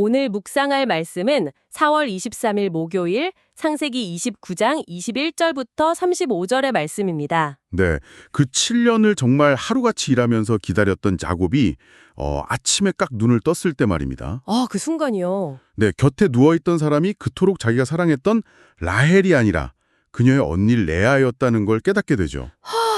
오늘 묵상할 말씀은 4월 23일 목요일 창세기 29장 21절부터 35절의 말씀입니다. 네, 그 7년을 정말 하루같이 일하면서 기다렸던 야곱이 아침에 깍 눈을 떴을 때 말입니다. 그 순간이요. 네, 곁에 누워있던 사람이 그토록 자기가 사랑했던 라헬이 아니라 그녀의 언니 레아였다는 걸 깨닫게 되죠.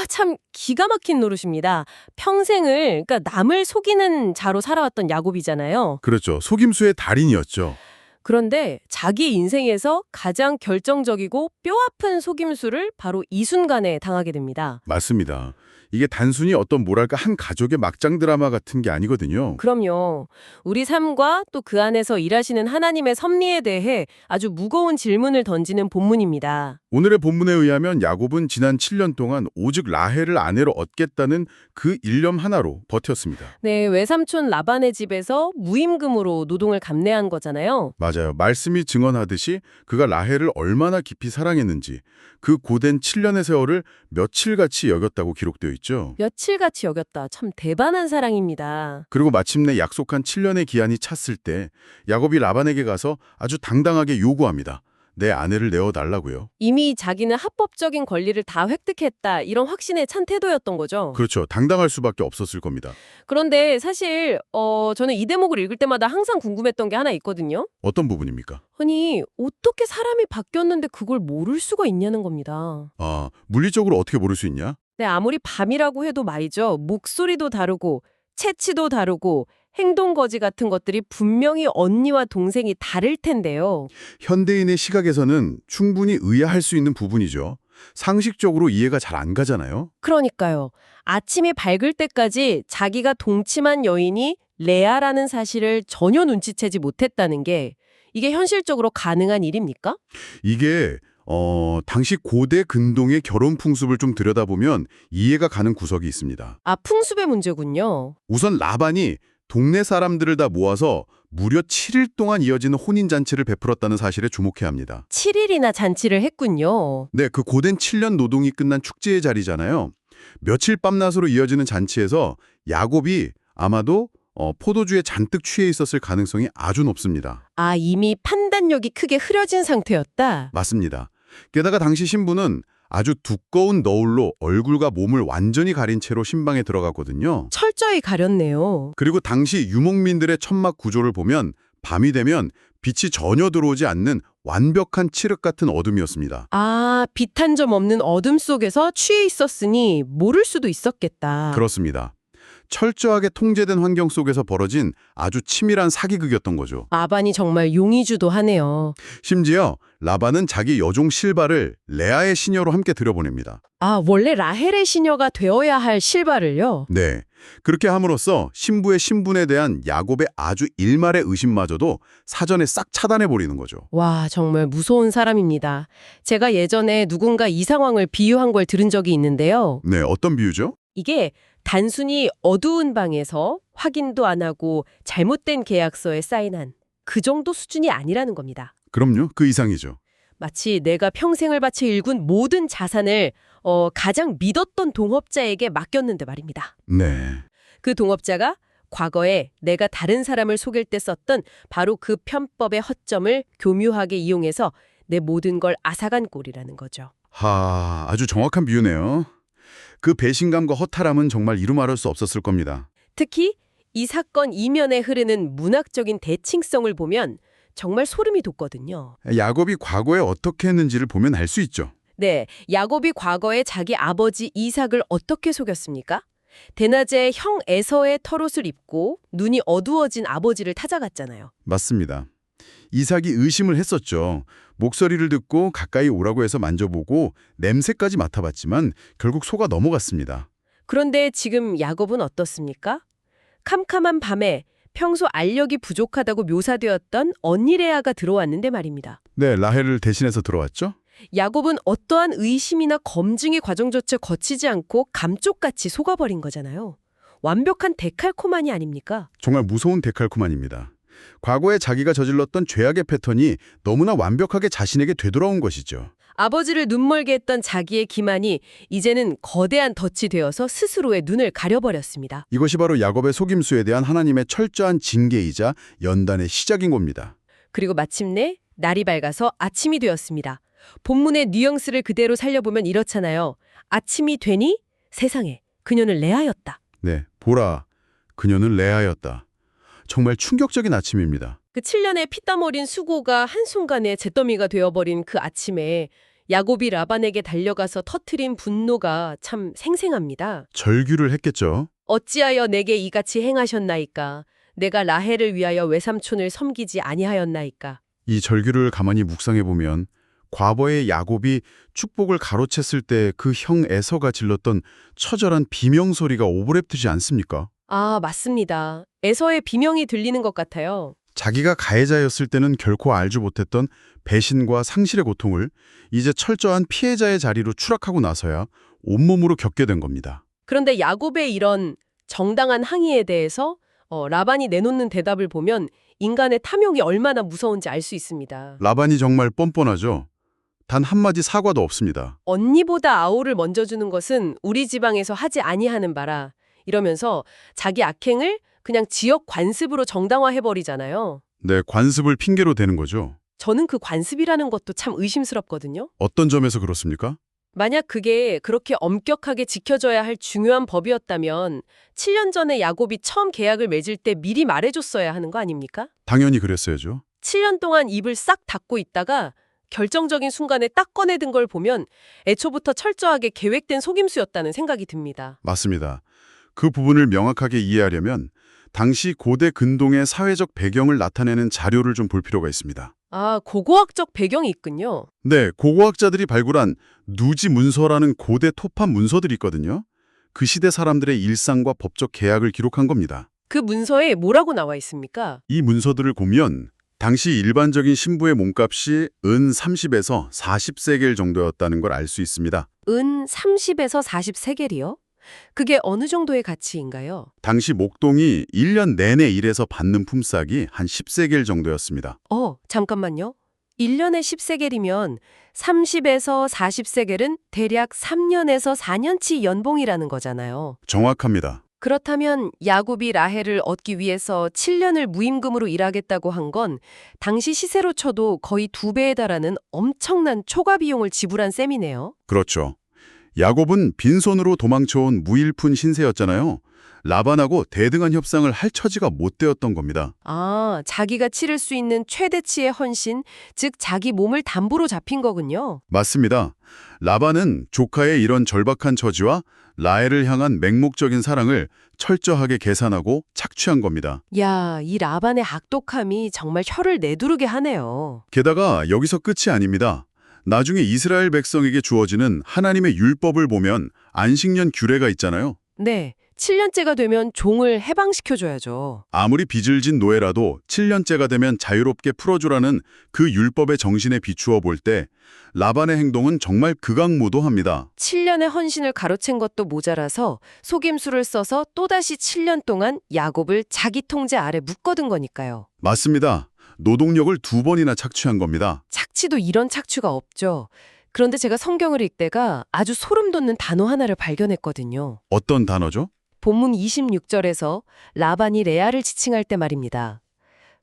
참 기가 막힌 노릇입니다. 평생을 그러니까 남을 속이는 자로 살아왔던 야곱이잖아요. 그렇죠. 속임수의 달인이었죠. 그런데 자기 인생에서 가장 결정적이고 뼈아픈 속임수를 바로 이 순간에 당하게 됩니다. 맞습니다. 이게 단순히 어떤 뭐랄까 한 가족의 막장 드라마 같은 게 아니거든요. 그럼요. 우리 삶과 또 그 안에서 일하시는 하나님의 섭리에 대해 아주 무거운 질문을 던지는 본문입니다. 오늘의 본문에 의하면 야곱은 지난 7년 동안 오직 라헬을 아내로 얻겠다는 그 일념 하나로 버텼습니다. 네, 외삼촌 라반의 집에서 무임금으로 노동을 감내한 거잖아요. 맞아요. 말씀이 증언하듯이 그가 라헬을 얼마나 깊이 사랑했는지 그 고된 7년의 세월을 며칠같이 여겼다고 기록되어 있죠. 며칠같이 여겼다. 참 대단한 사랑입니다. 그리고 마침내 약속한 7년의 기한이 찼을 때 야곱이 라반에게 가서 아주 당당하게 요구합니다. 내 아내를 내어달라고요. 이미 자기는 합법적인 권리를 다 획득했다. 이런 확신에 찬 태도였던 거죠. 그렇죠. 당당할 수밖에 없었을 겁니다. 그런데 사실 저는 이 대목을 읽을 때마다 항상 궁금했던 게 하나 있거든요. 어떤 부분입니까? 아니, 어떻게 사람이 바뀌었는데 그걸 모를 수가 있냐는 겁니다. 물리적으로 어떻게 모를 수 있냐? 네, 아무리 밤이라고 해도 말이죠. 목소리도 다르고 체취도 다르고 행동 거지 같은 것들이 분명히 언니와 동생이 다를 텐데요. 현대인의 시각에서는 충분히 의아할 수 있는 부분이죠. 상식적으로 이해가 잘 안 가잖아요. 그러니까요. 아침이 밝을 때까지 자기가 동침한 여인이 레아라는 사실을 전혀 눈치채지 못했다는 게 이게 현실적으로 가능한 일입니까? 이게 당시 고대 근동의 결혼 풍습을 좀 들여다보면 이해가 가는 구석이 있습니다. 풍습의 문제군요. 우선 라반이 동네 사람들을 다 모아서 무려 7일 동안 이어지는 혼인잔치를 베풀었다는 사실에 주목해야 합니다. 7일이나 잔치를 했군요. 네, 그 고된 7년 노동이 끝난 축제의 자리잖아요. 며칠 밤낮으로 이어지는 잔치에서 야곱이 아마도 포도주에 잔뜩 취해 있었을 가능성이 아주 높습니다. 이미 판단력이 크게 흐려진 상태였다. 맞습니다. 게다가 당시 신부는 아주 두꺼운 너울로 얼굴과 몸을 완전히 가린 채로 신방에 들어가거든요. 철저히 가렸네요. 그리고 당시 유목민들의 천막 구조를 보면 밤이 되면 빛이 전혀 들어오지 않는 완벽한 칠흑 같은 어둠이었습니다. 빛 한 점 없는 어둠 속에서 취해 있었으니 모를 수도 있었겠다. 그렇습니다. 철저하게 통제된 환경 속에서 벌어진 아주 치밀한 사기극이었던 거죠. 라반이 정말 용의주도하네요. 심지어 라반은 자기 여종 실바를 레아의 시녀로 함께 들여보냅니다. 원래 라헬의 시녀가 되어야 할 실바를요? 네. 그렇게 함으로써 신부의 신분에 대한 야곱의 아주 일말의 의심마저도 사전에 싹 차단해버리는 거죠. 와, 정말 무서운 사람입니다. 제가 예전에 누군가 이 상황을 비유한 걸 들은 적이 있는데요. 네, 어떤 비유죠? 이게 단순히 어두운 방에서 확인도 안 하고 잘못된 계약서에 사인한 그 정도 수준이 아니라는 겁니다. 그럼요. 그 이상이죠. 마치 내가 평생을 바쳐 일군 모든 자산을 가장 믿었던 동업자에게 맡겼는데 말입니다. 네. 그 동업자가 과거에 내가 다른 사람을 속일 때 썼던 바로 그 편법의 허점을 교묘하게 이용해서 내 모든 걸 앗아간 꼴이라는 거죠. 아주 정확한 비유네요. 그 배신감과 허탈함은 정말 이루 말할 수 없었을 겁니다. 특히 이 사건 이면에 흐르는 문학적인 대칭성을 보면 정말 소름이 돋거든요. 야곱이 과거에 어떻게 했는지를 보면 알 수 있죠. 네, 야곱이 과거에 자기 아버지 이삭을 어떻게 속였습니까? 대낮에 형 에서의 털옷을 입고 눈이 어두워진 아버지를 찾아갔잖아요. 맞습니다. 이삭이 의심을 했었죠. 목소리를 듣고 가까이 오라고 해서 만져보고 냄새까지 맡아봤지만 결국 속아 넘어갔습니다. 그런데 지금 야곱은 어떻습니까? 캄캄한 밤에 평소 알력이 부족하다고 묘사되었던 언니 레아가 들어왔는데 말입니다. 네, 라헬을 대신해서 들어왔죠? 야곱은 어떠한 의심이나 검증의 과정조차 거치지 않고 감쪽같이 속아버린 거잖아요. 완벽한 데칼코마니 아닙니까? 정말 무서운 데칼코마니입니다. 과거에 자기가 저질렀던 죄악의 패턴이 너무나 완벽하게 자신에게 되돌아온 것이죠. 아버지를 눈멀게 했던 자기의 기만이 이제는 거대한 덫이 되어서 스스로의 눈을 가려버렸습니다. 이것이 바로 야곱의 속임수에 대한 하나님의 철저한 징계이자 연단의 시작인 겁니다. 그리고 마침내 날이 밝아서 아침이 되었습니다. 본문의 뉘앙스를 그대로 살려보면 이렇잖아요. 아침이 되니 세상에 그녀는 레아였다. 네, 보라, 그녀는 레아였다. 정말 충격적인 아침입니다. 그 7년의 피땀 어린 수고가 한순간에 잿더미가 되어버린 그 아침에 야곱이 라반에게 달려가서 터트린 분노가 참 생생합니다. 절규를 했겠죠. 어찌하여 내게 이같이 행하셨나이까? 내가 라헬을 위하여 외삼촌을 섬기지 아니하였나이까? 이 절규를 가만히 묵상해보면 과거의 야곱이 축복을 가로챘을 때 그 형 에서가 질렀던 처절한 비명소리가 오버랩되지 않습니까? 아, 맞습니다. 에서의 비명이 들리는 것 같아요. 자기가 가해자였을 때는 결코 알지 못했던 배신과 상실의 고통을 이제 철저한 피해자의 자리로 추락하고 나서야 온몸으로 겪게 된 겁니다. 그런데 야곱의 이런 정당한 항의에 대해서 라반이 내놓는 대답을 보면 인간의 탐욕이 얼마나 무서운지 알 수 있습니다. 라반이 정말 뻔뻔하죠. 단 한마디 사과도 없습니다. 언니보다 아우를 먼저 주는 것은 우리 지방에서 하지 아니하는 바라. 이러면서 자기 악행을 그냥 지역 관습으로 정당화해버리잖아요. 네, 관습을 핑계로 대는 거죠. 저는 그 관습이라는 것도 참 의심스럽거든요. 어떤 점에서 그렇습니까? 만약 그게 그렇게 엄격하게 지켜져야 할 중요한 법이었다면 7년 전에 야곱이 처음 계약을 맺을 때 미리 말해줬어야 하는 거 아닙니까? 당연히 그랬어야죠. 7년 동안 입을 싹 닫고 있다가 결정적인 순간에 딱 꺼내든 걸 보면 애초부터 철저하게 계획된 속임수였다는 생각이 듭니다. 맞습니다. 그 부분을 명확하게 이해하려면 당시 고대 근동의 사회적 배경을 나타내는 자료를 좀 볼 필요가 있습니다. 아, 고고학적 배경이 있군요. 네, 고고학자들이 발굴한 누지 문서라는 고대 토판 문서들이 있거든요. 그 시대 사람들의 일상과 법적 계약을 기록한 겁니다. 그 문서에 뭐라고 나와 있습니까? 이 문서들을 보면 당시 일반적인 신부의 몸값이 은 30에서 40세겔 정도였다는 걸 알 수 있습니다. 은 30에서 40세겔이요? 그게 어느 정도의 가치인가요? 당시 목동이 1년 내내 일해서 받는 품삯이 한 10세겔 정도였습니다. 잠깐만요. 1년에 10세겔이면 30에서 40세겔은 대략 3년에서 4년치 연봉이라는 거잖아요. 정확합니다. 그렇다면 야곱이 라헬을 얻기 위해서 7년을 무임금으로 일하겠다고 한 건 당시 시세로 쳐도 거의 2배에 달하는 엄청난 초과 비용을 지불한 셈이네요. 그렇죠. 야곱은 빈손으로 도망쳐온 무일푼 신세였잖아요. 라반하고 대등한 협상을 할 처지가 못 되었던 겁니다. 아, 자기가 치를 수 있는 최대치의 헌신, 즉 자기 몸을 담보로 잡힌 거군요. 맞습니다. 라반은 조카의 이런 절박한 처지와 라헬을 향한 맹목적인 사랑을 철저하게 계산하고 착취한 겁니다. 야, 이 라반의 악독함이 정말 혀를 내두르게 하네요. 게다가 여기서 끝이 아닙니다. 나중에 이스라엘 백성에게 주어지는 하나님의 율법을 보면 안식년 규례가 있잖아요. 네, 7년째가 되면 종을 해방시켜줘야죠. 아무리 빚을 진 노예라도 7년째가 되면 자유롭게 풀어주라는 그 율법의 정신에 비추어 볼 때 라반의 행동은 정말 극악무도합니다. 7년의 헌신을 가로챈 것도 모자라서 속임수를 써서 또다시 7년 동안 야곱을 자기 통제 아래 묶어둔 거니까요. 맞습니다. 노동력을 2번이나 착취한 겁니다. 착취도 이런 착취가 없죠. 그런데 제가 성경을 읽다가 아주 소름 돋는 단어 하나를 발견했거든요. 어떤 단어죠? 본문 26절에서 라반이 레아를 지칭할 때 말입니다.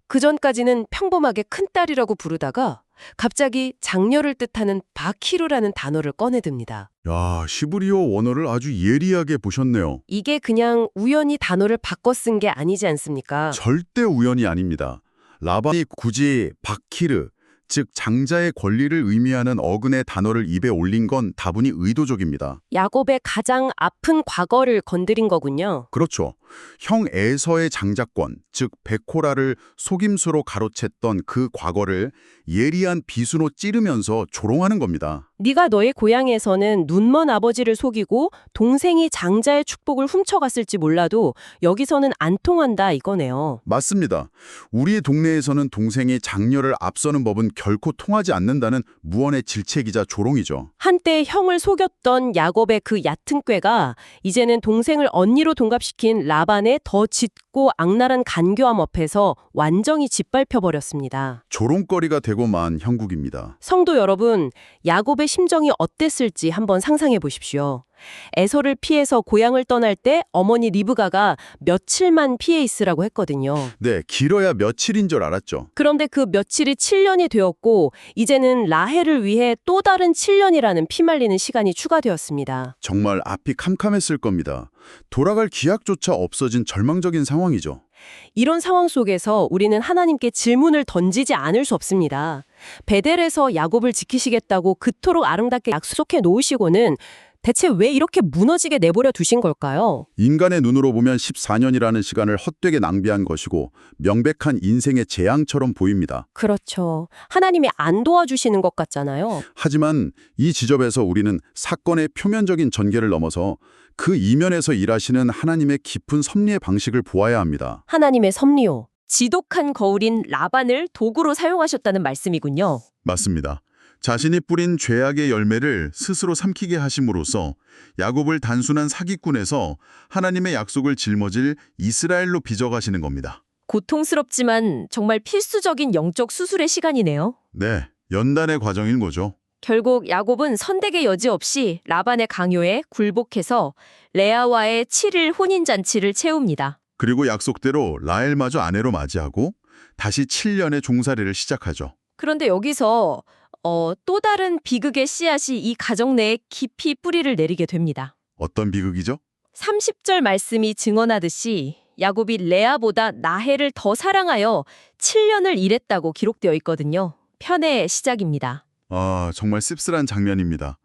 그전까지는 평범하게 큰딸이라고 부르다가 갑자기 장녀를 뜻하는 바키르라는 단어를 꺼내듭니다. 야, 시브리어 원어를 아주 예리하게 보셨네요. 이게 그냥 우연히 단어를 바꿔 쓴 게 아니지 않습니까? 절대 우연이 아닙니다. 라반이 굳이 바키르, 즉 장자의 권리를 의미하는 어근의 단어를 입에 올린 건 다분히 의도적입니다. 야곱의 가장 아픈 과거를 건드린 거군요. 그렇죠. 형 에서의 장자권, 즉 베코라를 속임수로 가로챘던 그 과거를 예리한 비수로 찌르면서 조롱하는 겁니다. 네가 너의 고향에서는 눈먼 아버지를 속이고 동생이 장자의 축복을 훔쳐갔을지 몰라도 여기서는 안 통한다 이거네요. 맞습니다. 우리 동네에서는 동생이 장녀를 앞서는 법은 결코 통하지 않는다는 무언의 질책이자 조롱이죠. 한때 형을 속였던 야곱의 그 얕은 꾀가 이제는 동생을 언니로 동갑시킨 라반의 더 짙고 악랄한 간교함 앞에서 완전히 짓밟혀버렸습니다. 조롱거리가 되고 만 형국입니다. 성도 여러분, 야곱의 심정이 어땠을지 한번 상상해 보십시오. 에서를 피해서 고향을 떠날 때 어머니 리브가가 며칠만 피해 있으라고 했거든요. 네, 길어야 며칠인 줄 알았죠. 그런데 그 며칠이 7년이 되었고 이제는 라헬을 위해 또 다른 7년이라는 피말리는 시간이 추가되었습니다. 정말 앞이 캄캄했을 겁니다. 돌아갈 기약조차 없어진 절망적인 상황이죠. 이런 상황 속에서 우리는 하나님께 질문을 던지지 않을 수 없습니다. 베델에서 야곱을 지키시겠다고 그토록 아름답게 약속해 놓으시고는 대체 왜 이렇게 무너지게 내버려 두신 걸까요? 인간의 눈으로 보면 14년이라는 시간을 헛되게 낭비한 것이고 명백한 인생의 재앙처럼 보입니다. 그렇죠. 하나님이 안 도와주시는 것 같잖아요. 하지만 이 지점에서 우리는 사건의 표면적인 전개를 넘어서 그 이면에서 일하시는 하나님의 깊은 섭리의 방식을 보아야 합니다. 하나님의 섭리요. 지독한 거울인 라반을 도구로 사용하셨다는 말씀이군요. 맞습니다. 자신이 뿌린 죄악의 열매를 스스로 삼키게 하심으로써 야곱을 단순한 사기꾼에서 하나님의 약속을 짊어질 이스라엘로 빚어가시는 겁니다. 고통스럽지만 정말 필수적인 영적 수술의 시간이네요. 네, 연단의 과정인 거죠. 결국 야곱은 선택의 여지 없이 라반의 강요에 굴복해서 레아와의 7일 혼인잔치를 채웁니다. 그리고 약속대로 라헬마저 아내로 맞이하고 다시 7년의 종살이를 시작하죠. 그런데 여기서 또 다른 비극의 씨앗이 이 가정 내에 깊이 뿌리를 내리게 됩니다. 어떤 비극이죠? 30절 말씀이 증언하듯이 야곱이 레아보다 라헬을 더 사랑하여 7년을 일했다고 기록되어 있거든요. 편애의 시작입니다. 아, 정말 씁쓸한 장면입니다.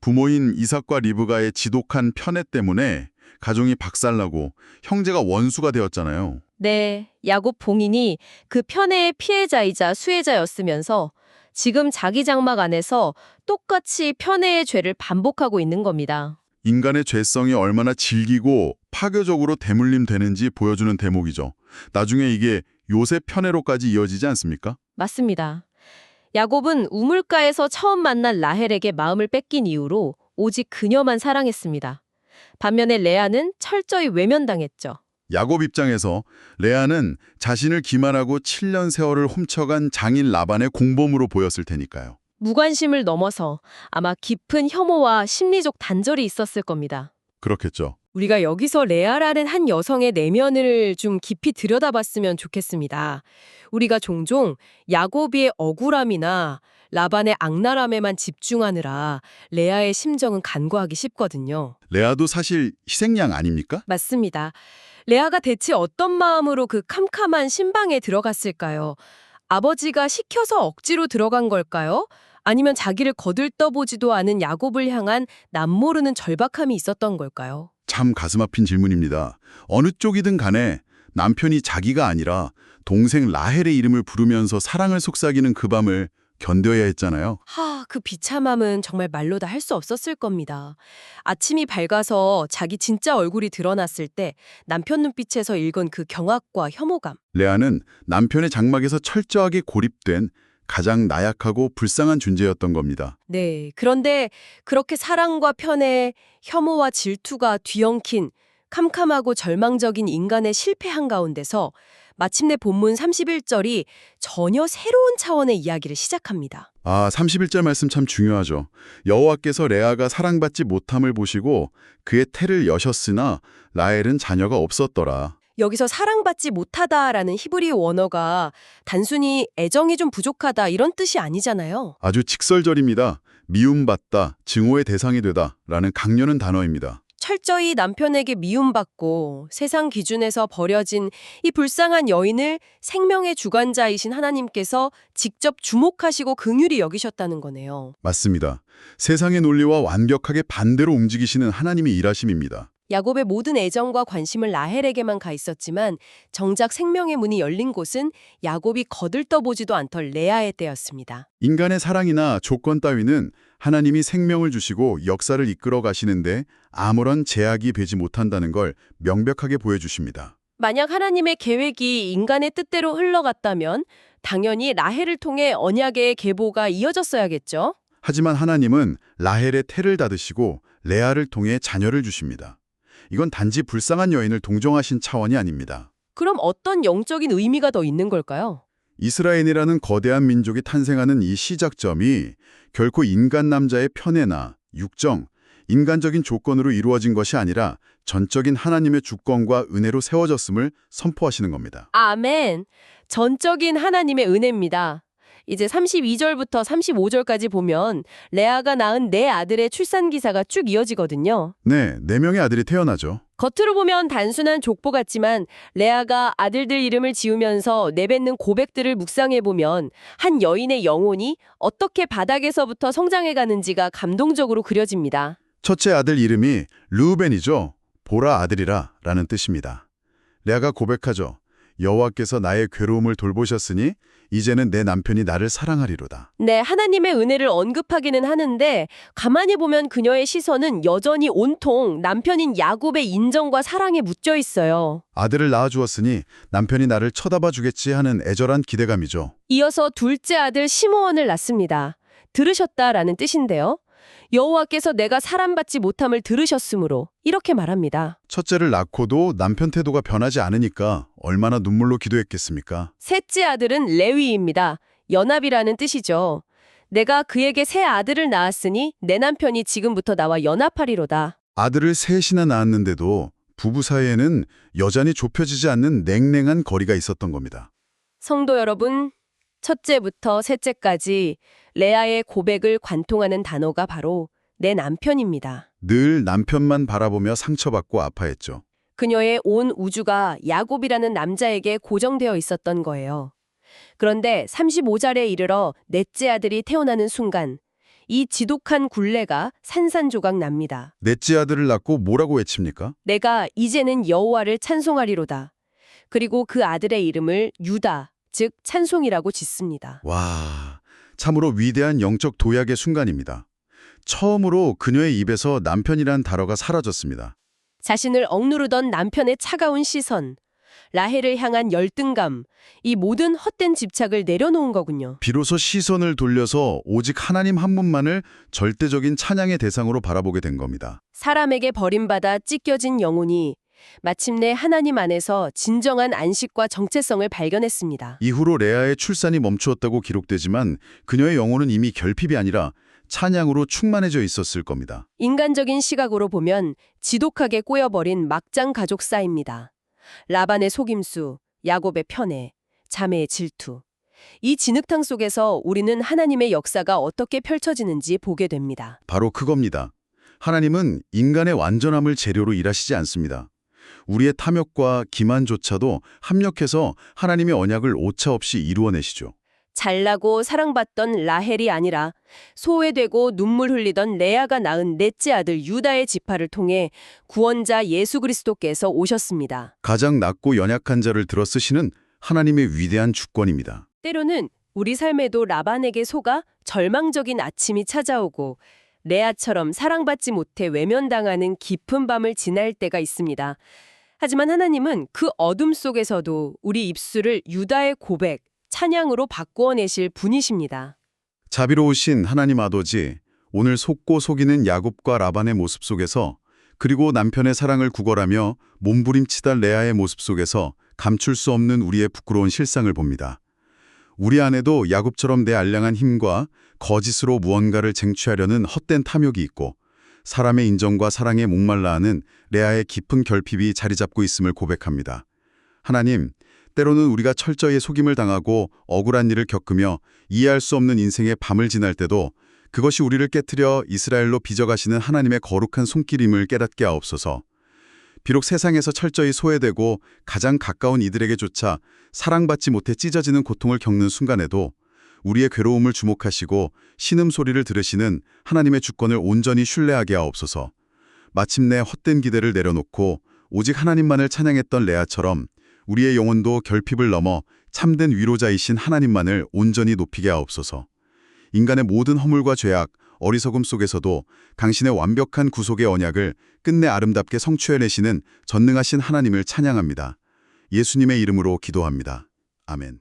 부모인 이삭과 리브가의 지독한 편애 때문에 가정이 박살나고 형제가 원수가 되었잖아요. 네, 야곱 봉인이 그 편애의 피해자이자 수혜자였으면서 지금 자기 장막 안에서 똑같이 편애의 죄를 반복하고 있는 겁니다. 인간의 죄성이 얼마나 질기고 파괴적으로 대물림되는지 보여주는 대목이죠. 나중에 이게 요셉 편애로까지 이어지지 않습니까? 맞습니다. 야곱은 우물가에서 처음 만난 라헬에게 마음을 뺏긴 이후로 오직 그녀만 사랑했습니다. 반면에 레아는 철저히 외면당했죠. 야곱 입장에서 레아는 자신을 기만하고 7년 세월을 훔쳐간 장인 라반의 공범으로 보였을 테니까요. 무관심을 넘어서 아마 깊은 혐오와 심리적 단절이 있었을 겁니다. 그렇겠죠. 우리가 여기서 레아라는 한 여성의 내면을 좀 깊이 들여다봤으면 좋겠습니다. 우리가 종종 야곱의 억울함이나 라반의 악랄함에만 집중하느라 레아의 심정은 간과하기 쉽거든요. 레아도 사실 희생양 아닙니까? 맞습니다. 레아가 대체 어떤 마음으로 그 캄캄한 신방에 들어갔을까요? 아버지가 시켜서 억지로 들어간 걸까요? 아니면 자기를 거들떠보지도 않은 야곱을 향한 남모르는 절박함이 있었던 걸까요? 참 가슴 아픈 질문입니다. 어느 쪽이든 간에 남편이 자기가 아니라 동생 라헬의 이름을 부르면서 사랑을 속삭이는 그 밤을 견뎌야 했잖아요. 그 비참함은 정말 말로 다 할 수 없었을 겁니다. 아침이 밝아서 자기 진짜 얼굴이 드러났을 때 남편 눈빛에서 읽은 그 경악과 혐오감. 레아는 남편의 장막에서 철저하게 고립된 가장 나약하고 불쌍한 존재였던 겁니다. 네, 그런데 그렇게 사랑과 편애, 혐오와 질투가 뒤엉킨 캄캄하고 절망적인 인간의 실패 한가운데서 마침내 본문 31절이 전혀 새로운 차원의 이야기를 시작합니다. 31절 말씀 참 중요하죠. 여호와께서 레아가 사랑받지 못함을 보시고 그의 태를 여셨으나 라헬은 자녀가 없었더라. 여기서 사랑받지 못하다라는 히브리 원어가 단순히 애정이 좀 부족하다 이런 뜻이 아니잖아요. 아주 직설절입니다. 미움받다, 증오의 대상이 되다 라는 강렬한 단어입니다. 철저히 남편에게 미움받고 세상 기준에서 버려진 이 불쌍한 여인을 생명의 주관자이신 하나님께서 직접 주목하시고 긍휼히 여기셨다는 거네요. 맞습니다. 세상의 논리와 완벽하게 반대로 움직이시는 하나님의 일하심입니다. 야곱의 모든 애정과 관심을 라헬에게만 가 있었지만 정작 생명의 문이 열린 곳은 야곱이 거들떠보지도 않던 레아의 때였습니다. 인간의 사랑이나 조건 따위는 하나님이 생명을 주시고 역사를 이끌어 가시는데 아무런 제약이 되지 못한다는 걸 명백하게 보여주십니다. 만약 하나님의 계획이 인간의 뜻대로 흘러갔다면 당연히 라헬을 통해 언약의 계보가 이어졌어야겠죠? 하지만 하나님은 라헬의 태를 닫으시고 레아를 통해 자녀를 주십니다. 이건 단지 불쌍한 여인을 동정하신 차원이 아닙니다. 그럼 어떤 영적인 의미가 더 있는 걸까요? 이스라엘이라는 거대한 민족이 탄생하는 이 시작점이 결코 인간 남자의 편애나 육정, 인간적인 조건으로 이루어진 것이 아니라 전적인 하나님의 주권과 은혜로 세워졌음을 선포하시는 겁니다. 아멘. 전적인 하나님의 은혜입니다. 이제 32절부터 35절까지 보면 레아가 낳은 네 아들의 출산 기사가 쭉 이어지거든요. 네, 4명의 아들이 태어나죠. 겉으로 보면 단순한 족보 같지만 레아가 아들들 이름을 지으면서 내뱉는 고백들을 묵상해보면 한 여인의 영혼이 어떻게 바닥에서부터 성장해가는지가 감동적으로 그려집니다. 첫째 아들 이름이 르우벤이죠. 보라 아들이라 라는 뜻입니다. 레아가 고백하죠. 여호와께서 나의 괴로움을 돌보셨으니 이제는 내 남편이 나를 사랑하리로다. 네, 하나님의 은혜를 언급하기는 하는데 가만히 보면 그녀의 시선은 여전히 온통 남편인 야곱의 인정과 사랑에 묻혀 있어요. 아들을 낳아주었으니 남편이 나를 쳐다봐 주겠지 하는 애절한 기대감이죠. 이어서 둘째 아들 시므온을 낳습니다. 들으셨다라는 뜻인데요. 여호와께서 내가 사람받지 못함을 들으셨으므로 이렇게 말합니다. 첫째를 낳고도 남편 태도가 변하지 않으니까 얼마나 눈물로 기도했겠습니까? 셋째 아들은 레위입니다. 연합이라는 뜻이죠. 내가 그에게 새 아들을 낳았으니 내 남편이 지금부터 나와 연합하리로다. 아들을 셋이나 낳았는데도 부부 사이에는 여전히 좁혀지지 않는 냉랭한 거리가 있었던 겁니다. 성도 여러분, 첫째부터 셋째까지 레아의 고백을 관통하는 단어가 바로 내 남편입니다. 늘 남편만 바라보며 상처받고 아파했죠. 그녀의 온 우주가 야곱이라는 남자에게 고정되어 있었던 거예요. 그런데 35절에 이르러 넷째 아들이 태어나는 순간 이 지독한 굴레가 산산조각 납니다. 넷째 아들을 낳고 뭐라고 외칩니까? 내가 이제는 여호와를 찬송하리로다. 그리고 그 아들의 이름을 유다, 즉 찬송이라고 짓습니다. 와, 참으로 위대한 영적 도약의 순간입니다. 처음으로 그녀의 입에서 남편이란 단어가 사라졌습니다. 자신을 억누르던 남편의 차가운 시선, 라헬을 향한 열등감, 이 모든 헛된 집착을 내려놓은 거군요. 비로소 시선을 돌려서 오직 하나님 한 분만을 절대적인 찬양의 대상으로 바라보게 된 겁니다. 사람에게 버림받아 찢겨진 영혼이 마침내 하나님 안에서 진정한 안식과 정체성을 발견했습니다. 이후로 레아의 출산이 멈추었다고 기록되지만 그녀의 영혼은 이미 결핍이 아니라 찬양으로 충만해져 있었을 겁니다. 인간적인 시각으로 보면 지독하게 꼬여버린 막장 가족사입니다. 라반의 속임수, 야곱의 편애, 자매의 질투. 이 진흙탕 속에서 우리는 하나님의 역사가 어떻게 펼쳐지는지 보게 됩니다. 바로 그겁니다. 하나님은 인간의 완전함을 재료로 일하시지 않습니다. 우리의 탐욕과 기만조차도 합력해서 하나님의 언약을 오차없이 이루어내시죠. 잘나고 사랑받던 라헬이 아니라 소외되고 눈물 흘리던 레아가 낳은 넷째 아들 유다의 지파를 통해 구원자 예수 그리스도께서 오셨습니다. 가장 낮고 연약한 자를 들어쓰시는 하나님의 위대한 주권입니다. 때로는 우리 삶에도 라반에게 속아 절망적인 아침이 찾아오고 레아처럼 사랑받지 못해 외면당하는 깊은 밤을 지날 때가 있습니다. 하지만 하나님은 그 어둠 속에서도 우리 입술을 유다의 고백, 찬양으로 바꾸어내실 분이십니다. 자비로우신 하나님 아버지, 오늘 속고 속이는 야곱과 라반의 모습 속에서 그리고 남편의 사랑을 구걸하며 몸부림치던 레아의 모습 속에서 감출 수 없는 우리의 부끄러운 실상을 봅니다. 우리 안에도 야곱처럼 내 알량한 힘과 거짓으로 무언가를 쟁취하려는 헛된 탐욕이 있고 사람의 인정과 사랑에 목말라 하는 레아의 깊은 결핍이 자리 잡고 있음을 고백합니다. 하나님, 때로는 우리가 철저히 속임을 당하고 억울한 일을 겪으며 이해할 수 없는 인생의 밤을 지날 때도 그것이 우리를 깨트려 이스라엘로 빚어가시는 하나님의 거룩한 손길임을 깨닫게 하옵소서. 비록 세상에서 철저히 소외되고 가장 가까운 이들에게조차 사랑받지 못해 찢어지는 고통을 겪는 순간에도 우리의 괴로움을 주목하시고 신음소리를 들으시는 하나님의 주권을 온전히 신뢰하게 하옵소서. 마침내 헛된 기대를 내려놓고 오직 하나님만을 찬양했던 레아처럼 우리의 영혼도 결핍을 넘어 참된 위로자이신 하나님만을 온전히 높이게 하옵소서. 인간의 모든 허물과 죄악, 어리석음 속에서도 당신의 완벽한 구속의 언약을 끝내 아름답게 성취해내시는 전능하신 하나님을 찬양합니다. 예수님의 이름으로 기도합니다. 아멘.